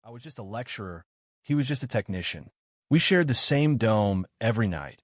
I was just a lecturer. He was just a technician. We shared the same dome every night,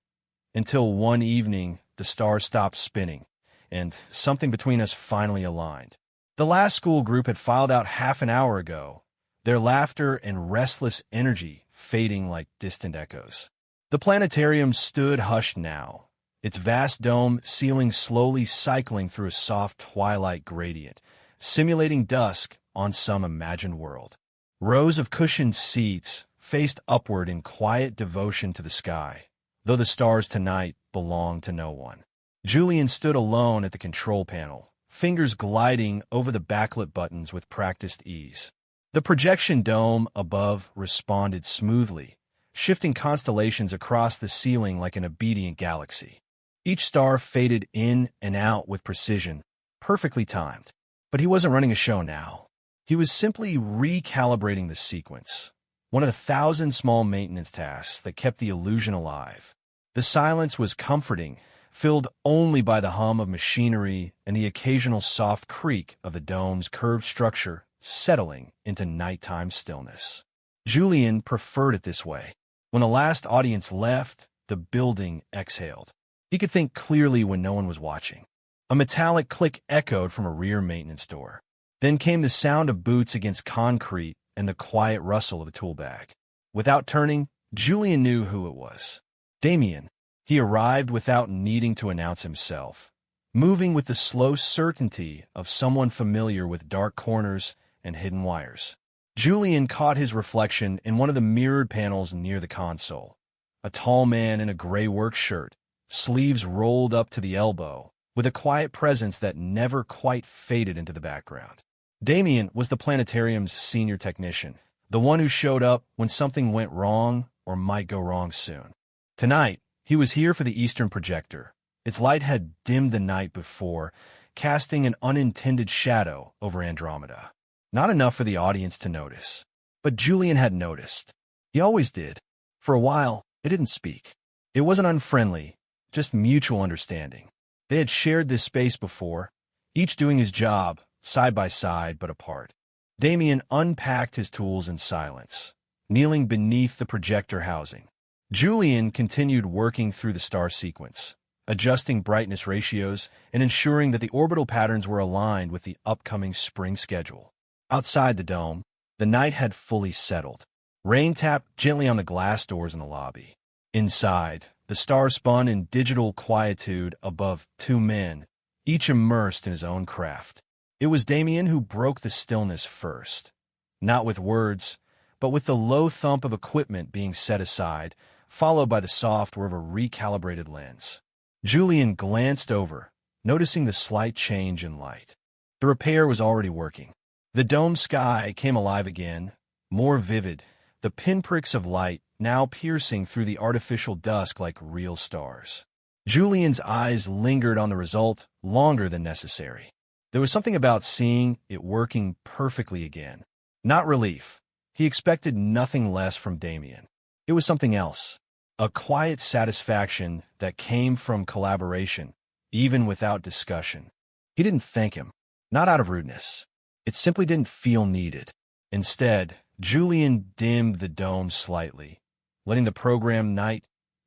until one evening the stars stopped spinning, and something between us finally aligned. The last school group had filed out half an hour ago, their laughter and restless energy fading like distant echoes. The planetarium stood hushed now, its vast dome ceiling slowly cycling through a soft twilight gradient, simulating dusk on some imagined world. Rows of cushioned seats faced upward in quiet devotion to the sky, though the stars tonight belonged to no one. Julian stood alone at the control panel, fingers gliding over the backlit buttons with practiced ease. The projection dome above responded smoothly, shifting constellations across the ceiling like an obedient galaxy. Each star faded in and out with precision, perfectly timed. But he wasn't running a show now. He was simply recalibrating the sequence, one of the 1,000 small maintenance tasks that kept the illusion alive. The silence was comforting, filled only by the hum of machinery and the occasional soft creak of the dome's curved structure settling into nighttime stillness. Julian preferred it this way. When the last audience left, the building exhaled. He could think clearly when no one was watching. A metallic click echoed from a rear maintenance door. Then came the sound of boots against concrete and the quiet rustle of a tool bag. Without turning, Julian knew who it was. Damien. He arrived without needing to announce himself, moving with the slow certainty of someone familiar with dark corners and hidden wires. Julian caught his reflection in one of the mirrored panels near the console. A tall man in a gray work shirt, sleeves rolled up to the elbow, with a quiet presence that never quite faded into the background. Damien was the planetarium's senior technician, the one who showed up when something went wrong or might go wrong soon. Tonight, he was here for the Eastern projector. Its light had dimmed the night before, casting an unintended shadow over Andromeda. Not enough for the audience to notice. But Julian had noticed. He always did. For a while, it didn't speak. It wasn't unfriendly, just mutual understanding. They had shared this space before, each doing his job, side by side but apart. Damien unpacked his tools in silence, kneeling beneath the projector housing. Julian continued working through the star sequence, adjusting brightness ratios and ensuring that the orbital patterns were aligned with the upcoming spring schedule. Outside the dome, the night had fully settled. Rain tapped gently on the glass doors in the lobby. Inside, the stars spun in digital quietude above two men, each immersed in his own craft. It was Damien who broke the stillness first, not with words, but with the low thump of equipment being set aside, followed by the soft whir of a recalibrated lens. Julian glanced over, noticing the slight change in light. The repair was already working. The dome sky came alive again, more vivid, the pinpricks of light now piercing through the artificial dusk like real stars. Julian's eyes lingered on the result longer than necessary. There was something about seeing it working perfectly again. Not relief. He expected nothing less from Damien. It was something else. A quiet satisfaction that came from collaboration, even without discussion. He didn't thank him, not out of rudeness. It simply didn't feel needed. Instead, Julian dimmed the dome slightly, letting the program night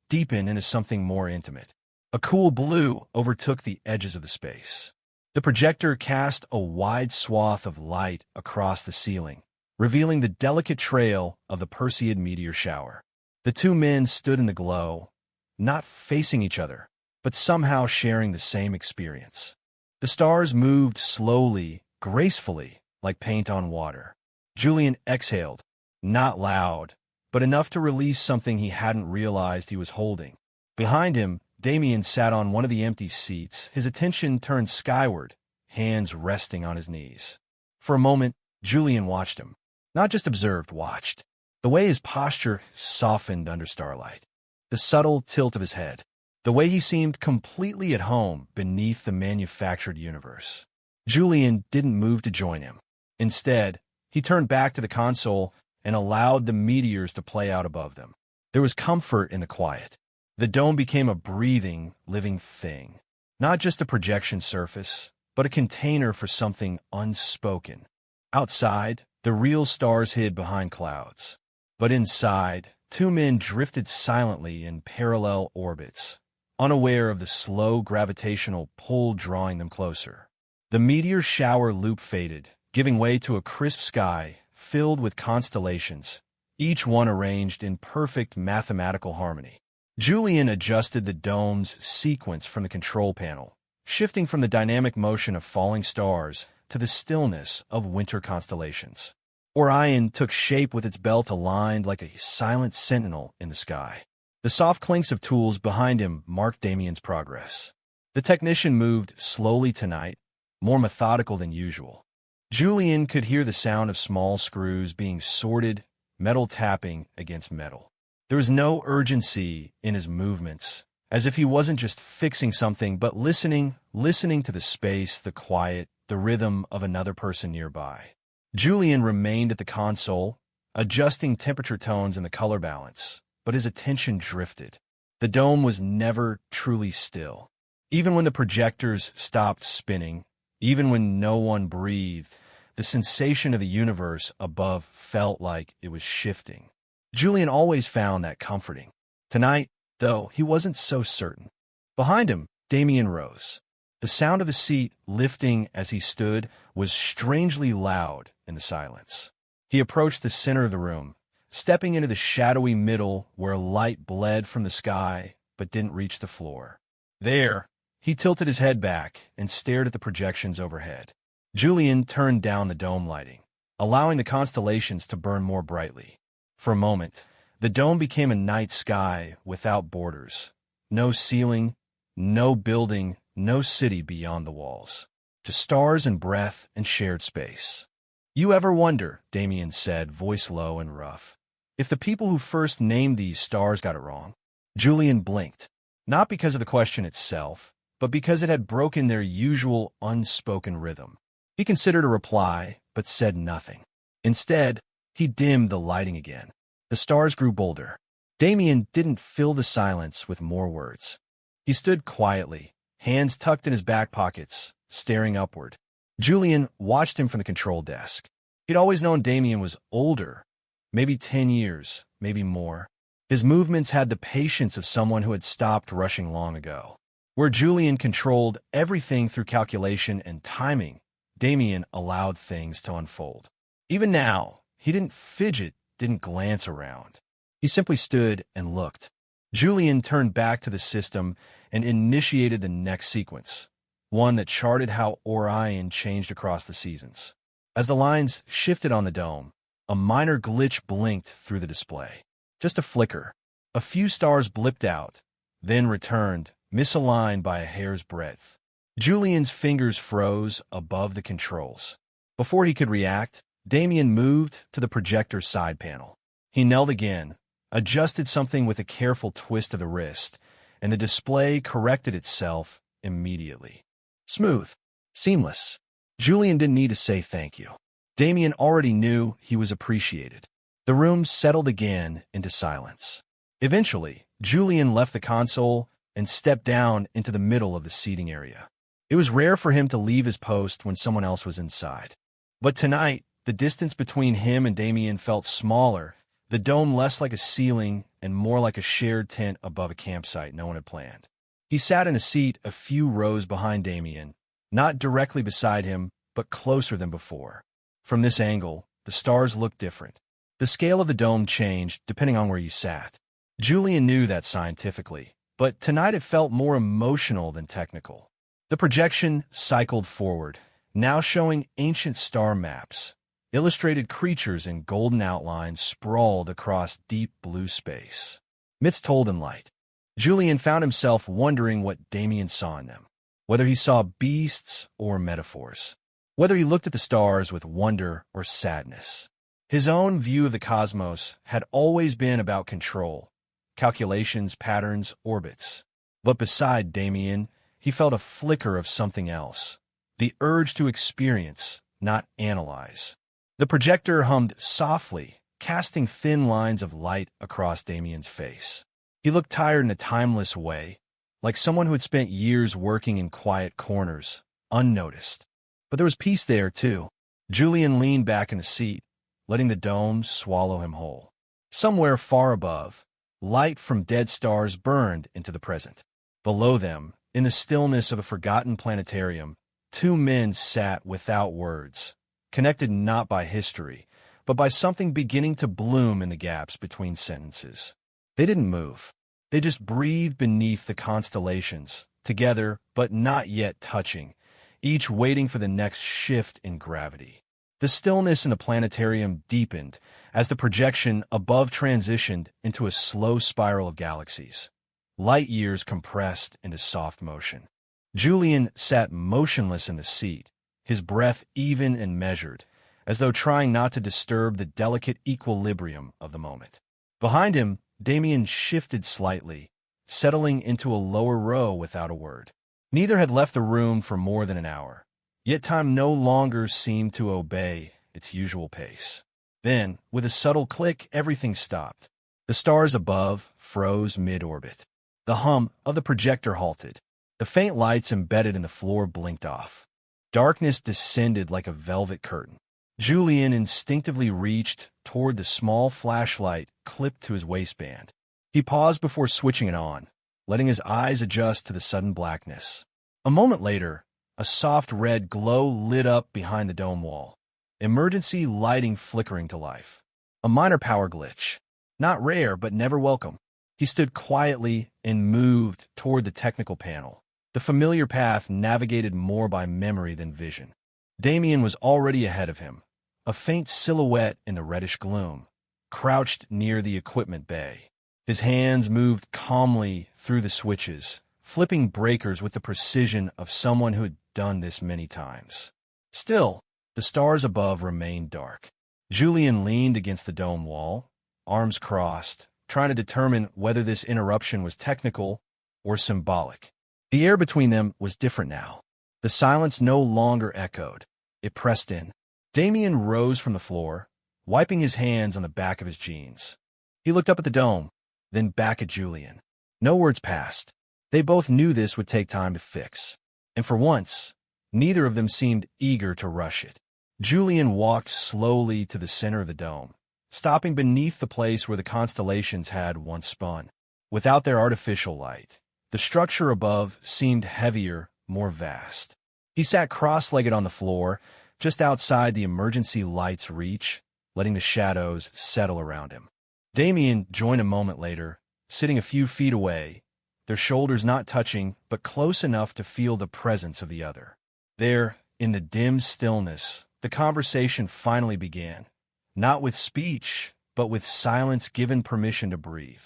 deepen into something more intimate. A cool blue overtook the edges of the space. The projector cast a wide swath of light across the ceiling, revealing the delicate trail of the Perseid meteor shower. The two men stood in the glow, not facing each other, but somehow sharing the same experience. The stars moved slowly, gracefully, like paint on water. Julian exhaled, not loud, but enough to release something he hadn't realized he was holding. Behind him, Damien sat on one of the empty seats, his attention turned skyward, hands resting on his knees. For a moment, Julian watched him. Not just observed, watched. The way his posture softened under starlight. The subtle tilt of his head. The way he seemed completely at home beneath the manufactured universe. Julian didn't move to join him. Instead, he turned back to the console and allowed the meteors to play out above them. There was comfort in the quiet. The dome became a breathing, living thing. Not just a projection surface, but a container for something unspoken. Outside, The real stars hid behind clouds. But inside, two men drifted silently in parallel orbits, unaware of the slow gravitational pull drawing them closer. The meteor shower loop faded, giving way to a crisp sky filled with constellations, each one arranged in perfect mathematical harmony. Julian adjusted the dome's sequence from the control panel, shifting from the dynamic motion of falling stars to the stillness of winter constellations. Orion took shape with its belt aligned like a silent sentinel in the sky. The soft clinks of tools behind him marked Damien's progress. The technician moved slowly tonight, more methodical than usual. Julian could hear the sound of small screws being sorted, metal tapping against metal. There was no urgency in his movements, as if he wasn't just fixing something, but listening to the space, the quiet, the rhythm of another person nearby. Julian remained at the console, adjusting temperature tones and the color balance, but his attention drifted. The dome was never truly still. Even when the projectors stopped spinning, even when no one breathed, the sensation of the universe above felt like it was shifting. Julian always found that comforting. Tonight, though, he wasn't so certain. Behind him, Damien rose. The sound of the seat lifting as he stood was strangely loud in the silence. He approached the center of the room, stepping into the shadowy middle where light bled from the sky but didn't reach the floor. There, he tilted his head back and stared at the projections overhead. Julian turned down the dome lighting, allowing the constellations to burn more brightly. For a moment, the dome became a night sky without borders. No ceiling, no building, no city beyond the walls. Just stars and breath and shared space. "You ever wonder," Damien said, voice low and rough, "if the people who first named these stars got it wrong?" Julian blinked, not because of the question itself, but because it had broken their usual unspoken rhythm. He considered a reply, but said nothing. Instead, he dimmed the lighting again. The stars grew bolder. Damien didn't fill the silence with more words. He stood quietly, hands tucked in his back pockets, staring upward. Julian watched him from the control desk. He'd always known Damien was older, maybe 10 years, maybe more. His movements had the patience of someone who had stopped rushing long ago. Where Julian controlled everything through calculation and timing, Damien allowed things to unfold. Even now, he didn't fidget, didn't glance around. He simply stood and looked. Julian turned back to the system and initiated the next sequence, one that charted how Orion changed across the seasons. As the lines shifted on the dome, a minor glitch blinked through the display. Just a flicker. A few stars blipped out, then returned, misaligned by a hair's breadth. Julian's fingers froze above the controls. Before he could react, Damien moved to the projector's side panel. He knelt again, adjusted something with a careful twist of the wrist, and the display corrected itself immediately. Smooth. Seamless. Julian didn't need to say thank you. Damien already knew he was appreciated. The room settled again into silence. Eventually, Julian left the console and stepped down into the middle of the seating area. It was rare for him to leave his post when someone else was inside. But tonight, the distance between him and Damien felt smaller, the dome less like a ceiling and more like a shared tent above a campsite no one had planned. He sat in a seat a few rows behind Damien, not directly beside him, but closer than before. From this angle, the stars looked different. The scale of the dome changed depending on where you sat. Julian knew that scientifically, but tonight it felt more emotional than technical. The projection cycled forward, now showing ancient star maps. Illustrated creatures in golden outlines sprawled across deep blue space. Myths told in light. Julian found himself wondering what Damien saw in them, whether he saw beasts or metaphors, whether he looked at the stars with wonder or sadness. His own view of the cosmos had always been about control, calculations, patterns, orbits. But beside Damien, he felt a flicker of something else, the urge to experience, not analyze. The projector hummed softly, casting thin lines of light across Damien's face. He looked tired in a timeless way, like someone who had spent years working in quiet corners, unnoticed. But there was peace there, too. Julian leaned back in the seat, letting the dome swallow him whole. Somewhere far above, light from dead stars burned into the present. Below them, in the stillness of a forgotten planetarium, two men sat without words, connected not by history, but by something beginning to bloom in the gaps between sentences. They didn't move. They just breathed beneath the constellations, together but not yet touching, each waiting for the next shift in gravity. The stillness in the planetarium deepened as the projection above transitioned into a slow spiral of galaxies. Light years compressed into soft motion. Julian sat motionless in the seat, his breath even and measured, as though trying not to disturb the delicate equilibrium of the moment. Behind him, Damien shifted slightly, settling into a lower row without a word. Neither had left the room for more than an hour, yet time no longer seemed to obey its usual pace. Then, with a subtle click, everything stopped. The stars above froze mid-orbit. The hum of the projector halted. The faint lights embedded in the floor blinked off. Darkness descended like a velvet curtain. Julian instinctively reached toward the small flashlight clipped to his waistband. He paused before switching it on, letting his eyes adjust to the sudden blackness. A moment later, a soft red glow lit up behind the dome wall, emergency lighting flickering to life. A minor power glitch. Not rare, but never welcome. He stood quietly and moved toward the technical panel, the familiar path navigated more by memory than vision. Damien was already ahead of him, a faint silhouette in the reddish gloom, crouched near the equipment bay. His hands moved calmly through the switches, flipping breakers with the precision of someone who had done this many times. Still, the stars above remained dark. Julian leaned against the dome wall, arms crossed, trying to determine whether this interruption was technical or symbolic. The air between them was different now. The silence no longer echoed. It pressed in. Damien rose from the floor, wiping his hands on the back of his jeans. He looked up at the dome, then back at Julian. No words passed. They both knew this would take time to fix. And for once, neither of them seemed eager to rush it. Julian walked slowly to the center of the dome, stopping beneath the place where the constellations had once spun. Without their artificial light, the structure above seemed heavier, more vast. He sat cross-legged on the floor, just outside the emergency light's reach, letting the shadows settle around him. Damien joined a moment later, sitting a few feet away, their shoulders not touching, but close enough to feel the presence of the other. There, in the dim stillness, the conversation finally began, not with speech, but with silence given permission to breathe.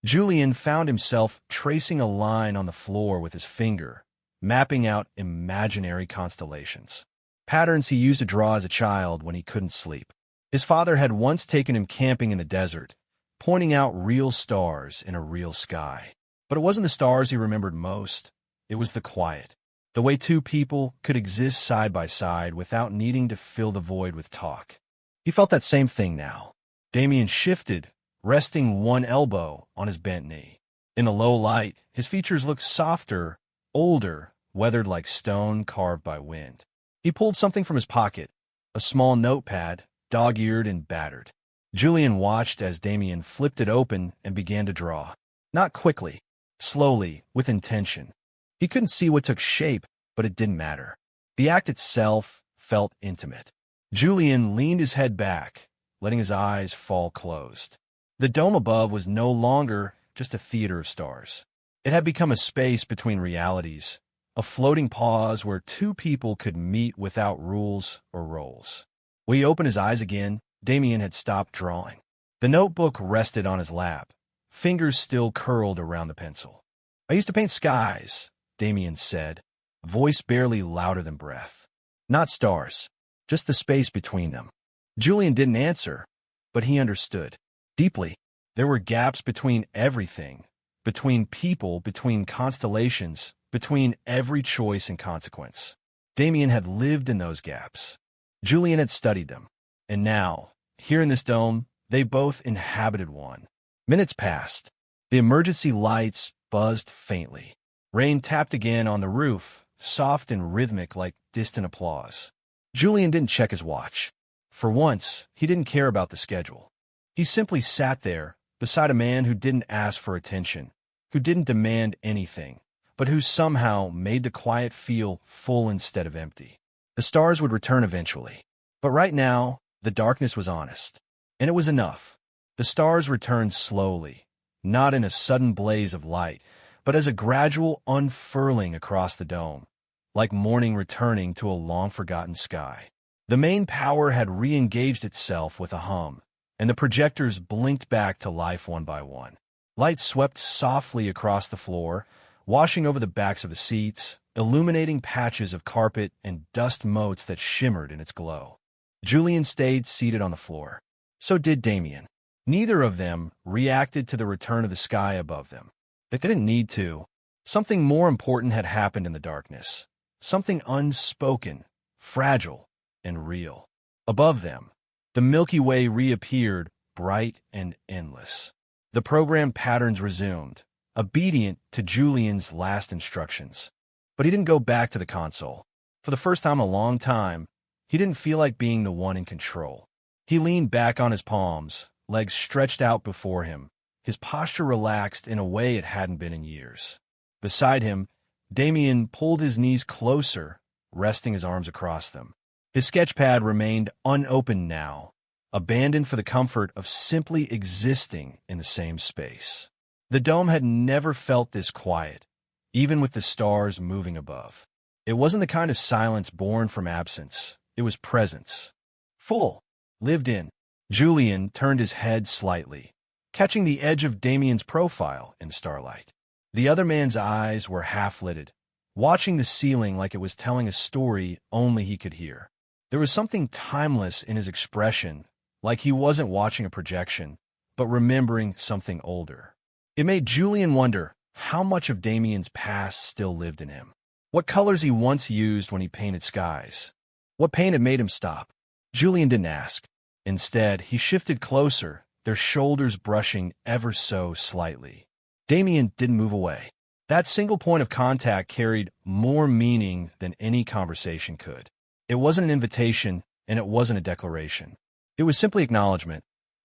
Julian found himself tracing a line on the floor with his finger, mapping out imaginary constellations. Patterns he used to draw as a child when he couldn't sleep. His father had once taken him camping in the desert, pointing out real stars in a real sky. But it wasn't the stars he remembered most. It was the quiet. The way two people could exist side by side without needing to fill the void with talk. He felt that same thing now. Damien shifted, resting one elbow on his bent knee. In the low light, his features looked softer, older, weathered like stone carved by wind. He pulled something from his pocket, a small notepad, dog-eared and battered. Julian watched as Damien flipped it open and began to draw. Not quickly, slowly, with intention. He couldn't see what took shape, but it didn't matter. The act itself felt intimate. Julian leaned his head back, letting his eyes fall closed. The dome above was no longer just a theater of stars. It had become a space between realities, a floating pause where two people could meet without rules or roles. When he opened his eyes again, Damien had stopped drawing. The notebook rested on his lap, fingers still curled around the pencil. "I used to paint skies," Damien said, voice barely louder than breath. "Not stars, just the space between them." Julian didn't answer, but he understood. Deeply, there were gaps between everything, between people, between constellations, between every choice and consequence. Damien had lived in those gaps. Julian had studied them. And now, here in this dome, they both inhabited one. Minutes passed. The emergency lights buzzed faintly. Rain tapped again on the roof, soft and rhythmic like distant applause. Julian didn't check his watch. For once, he didn't care about the schedule. He simply sat there, beside a man who didn't ask for attention, who didn't demand anything, but who somehow made the quiet feel full instead of empty. The stars would return eventually. But right now, the darkness was honest. And it was enough. The stars returned slowly, not in a sudden blaze of light, but as a gradual unfurling across the dome, like morning returning to a long-forgotten sky. The main power had re-engaged itself with a hum, and the projectors blinked back to life one by one. Light swept softly across the floor, washing over the backs of the seats, illuminating patches of carpet and dust motes that shimmered in its glow. Julian stayed seated on the floor. So did Damien. Neither of them reacted to the return of the sky above them. They didn't need to. Something more important had happened in the darkness. Something unspoken, fragile, and real. Above them, the Milky Way reappeared, bright and endless. The program patterns resumed, obedient to Julian's last instructions. But he didn't go back to the console. For the first time in a long time, he didn't feel like being the one in control. He leaned back on his palms, legs stretched out before him, his posture relaxed in a way it hadn't been in years. Beside him, Damien pulled his knees closer, resting his arms across them. His sketchpad remained unopened now, abandoned for the comfort of simply existing in the same space. The dome had never felt this quiet, even with the stars moving above. It wasn't the kind of silence born from absence. It was presence. Full. Lived in. Julian turned his head slightly, catching the edge of Damien's profile in starlight. The other man's eyes were half-lidded, watching the ceiling like it was telling a story only he could hear. There was something timeless in his expression, like he wasn't watching a projection, but remembering something older. It made Julian wonder how much of Damien's past still lived in him. What colors he once used when he painted skies. What pain had made him stop. Julian didn't ask. Instead, he shifted closer, their shoulders brushing ever so slightly. Damien didn't move away. That single point of contact carried more meaning than any conversation could. It wasn't an invitation, and it wasn't a declaration. It was simply acknowledgement.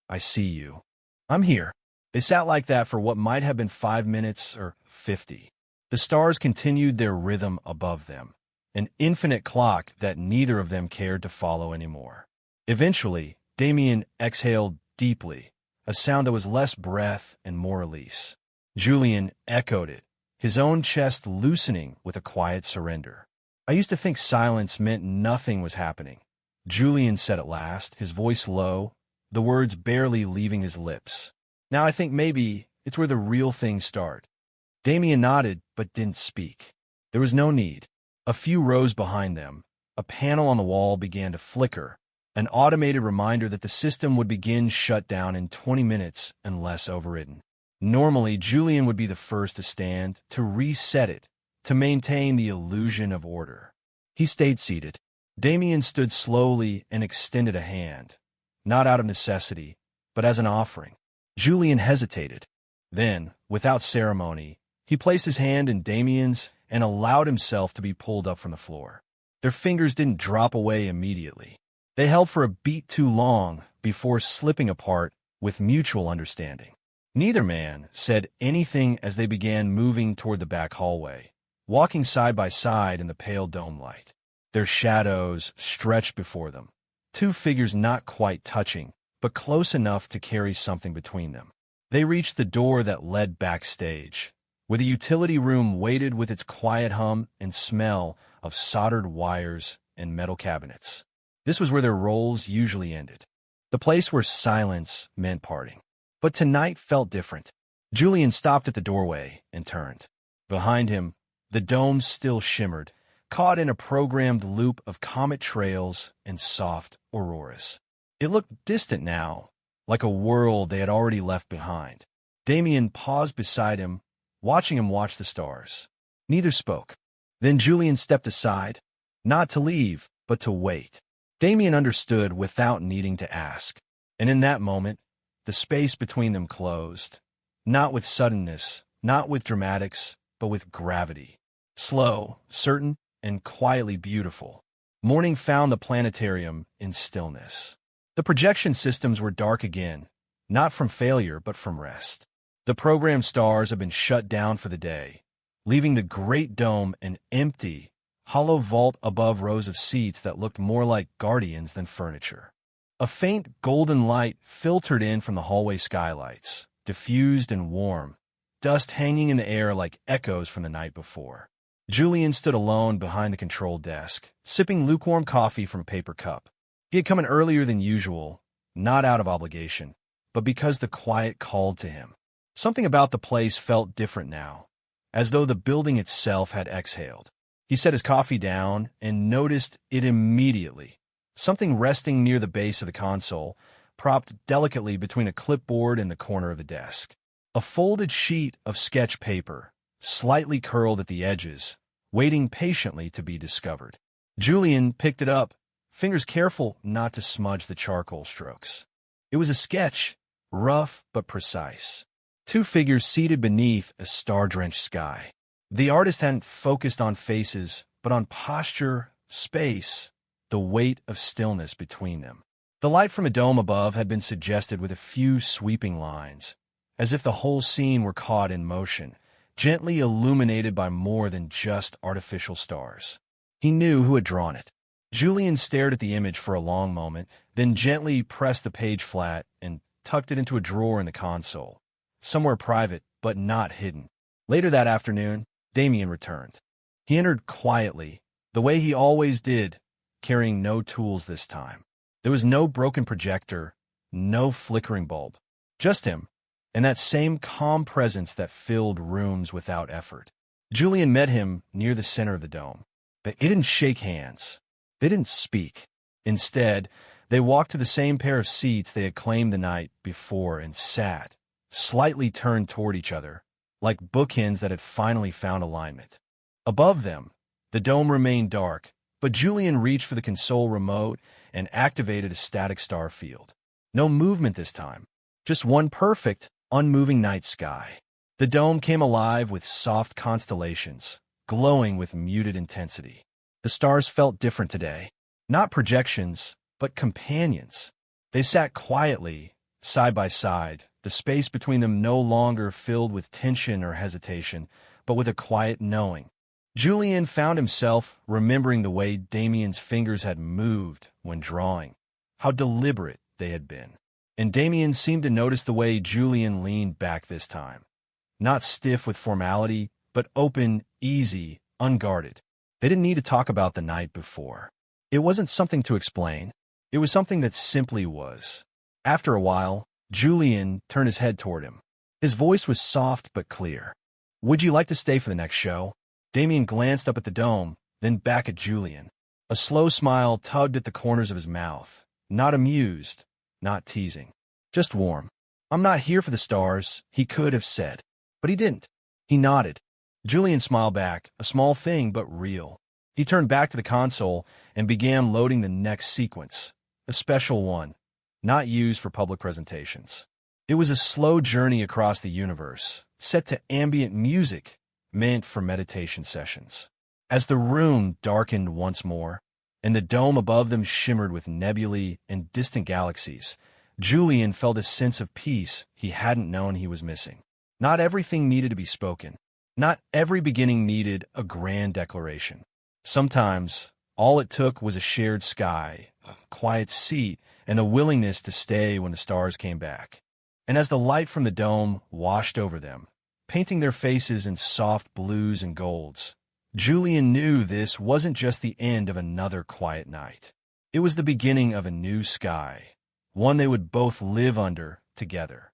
I see you. I'm here. They sat like that for what might have been 5 minutes or 50. The stars continued their rhythm above them, an infinite clock that neither of them cared to follow anymore. Eventually, Damien exhaled deeply, a sound that was less breath and more release. Julian echoed it, his own chest loosening with a quiet surrender. I used to think silence meant nothing was happening. Julian said at last, his voice low, the words barely leaving his lips. Now I think maybe it's where the real things start. Damien nodded, but didn't speak. There was no need. A few rows behind them, a panel on the wall began to flicker, an automated reminder that the system would begin shut down in 20 minutes unless overridden. Normally, Julian would be the first to stand, to reset it, to maintain the illusion of order. He stayed seated. Damien stood slowly and extended a hand, not out of necessity, but as an offering. Julian hesitated. Then, without ceremony, he placed his hand in Damien's and allowed himself to be pulled up from the floor. Their fingers didn't drop away immediately. They held for a beat too long before slipping apart with mutual understanding. Neither man said anything as they began moving toward the back hallway, walking side by side in the pale dome light. Their shadows stretched before them, two figures not quite touching, but close enough to carry something between them. They reached the door that led backstage, where the utility room waited with its quiet hum and smell of soldered wires and metal cabinets. This was where their roles usually ended, the place where silence meant parting. But tonight felt different. Julian stopped at the doorway and turned. Behind him, the dome still shimmered, caught in a programmed loop of comet trails and soft auroras. It looked distant now, like a world they had already left behind. Damien paused beside him, watching him watch the stars. Neither spoke. Then Julian stepped aside, not to leave, but to wait. Damien understood without needing to ask. And in that moment, the space between them closed, not with suddenness, not with dramatics, but with gravity. Slow, certain, and quietly beautiful. Morning found the planetarium in stillness. The projection systems were dark again, not from failure but from rest. The program stars had been shut down for the day, leaving the great dome an empty, hollow vault above rows of seats that looked more like guardians than furniture. A faint golden light filtered in from the hallway skylights, diffused and warm, dust hanging in the air like echoes from the night before. Julian stood alone behind the control desk, sipping lukewarm coffee from a paper cup. He had come in earlier than usual, not out of obligation, but because the quiet called to him. Something about the place felt different now, as though the building itself had exhaled. He set his coffee down and noticed it immediately. Something resting near the base of the console, propped delicately between a clipboard and the corner of the desk. A folded sheet of sketch paper, slightly curled at the edges, waiting patiently to be discovered. Julian picked it up, fingers careful not to smudge the charcoal strokes. It was a sketch, rough but precise. Two figures seated beneath a star-drenched sky. The artist hadn't focused on faces, but on posture, space, the weight of stillness between them. The light from a dome above had been suggested with a few sweeping lines, as if the whole scene were caught in motion, gently illuminated by more than just artificial stars. He knew who had drawn it. Julian stared at the image for a long moment, then gently pressed the page flat and tucked it into a drawer in the console, somewhere private but not hidden. Later that afternoon, Damien returned. He entered quietly, the way he always did, carrying no tools this time. There was no broken projector, no flickering bulb. Just him, and that same calm presence that filled rooms without effort. Julian met him near the center of the dome. They didn't shake hands. They didn't speak. Instead, they walked to the same pair of seats they had claimed the night before and sat, slightly turned toward each other, like bookends that had finally found alignment. Above them, the dome remained dark, but Julian reached for the console remote and activated a static star field. No movement this time, just one perfect, unmoving night sky. The dome came alive with soft constellations, glowing with muted intensity. The stars felt different today. Not projections, but companions. They sat quietly, side by side, the space between them no longer filled with tension or hesitation, but with a quiet knowing. Julian found himself remembering the way Damien's fingers had moved when drawing, how deliberate they had been. And Damien seemed to notice the way Julian leaned back this time. Not stiff with formality, but open, easy, unguarded. They didn't need to talk about the night before. It wasn't something to explain. It was something that simply was. After a while, Julian turned his head toward him. His voice was soft but clear. "Would you like to stay for the next show?" Damien glanced up at the dome, then back at Julian. A slow smile tugged at the corners of his mouth. Not amused, not teasing. Just warm. "I'm not here for the stars," he could have said. But he didn't. He nodded. Julian smiled back, a small thing but real. He turned back to the console and began loading the next sequence, a special one, not used for public presentations. It was a slow journey across the universe, set to ambient music, meant for meditation sessions. As the room darkened once more, and the dome above them shimmered with nebulae and distant galaxies, Julian felt a sense of peace he hadn't known he was missing. Not everything needed to be spoken. Not every beginning needed a grand declaration. Sometimes, all it took was a shared sky, a quiet seat, and the willingness to stay when the stars came back. And as the light from the dome washed over them, painting their faces in soft blues and golds, Julian knew this wasn't just the end of another quiet night. It was the beginning of a new sky, one they would both live under together.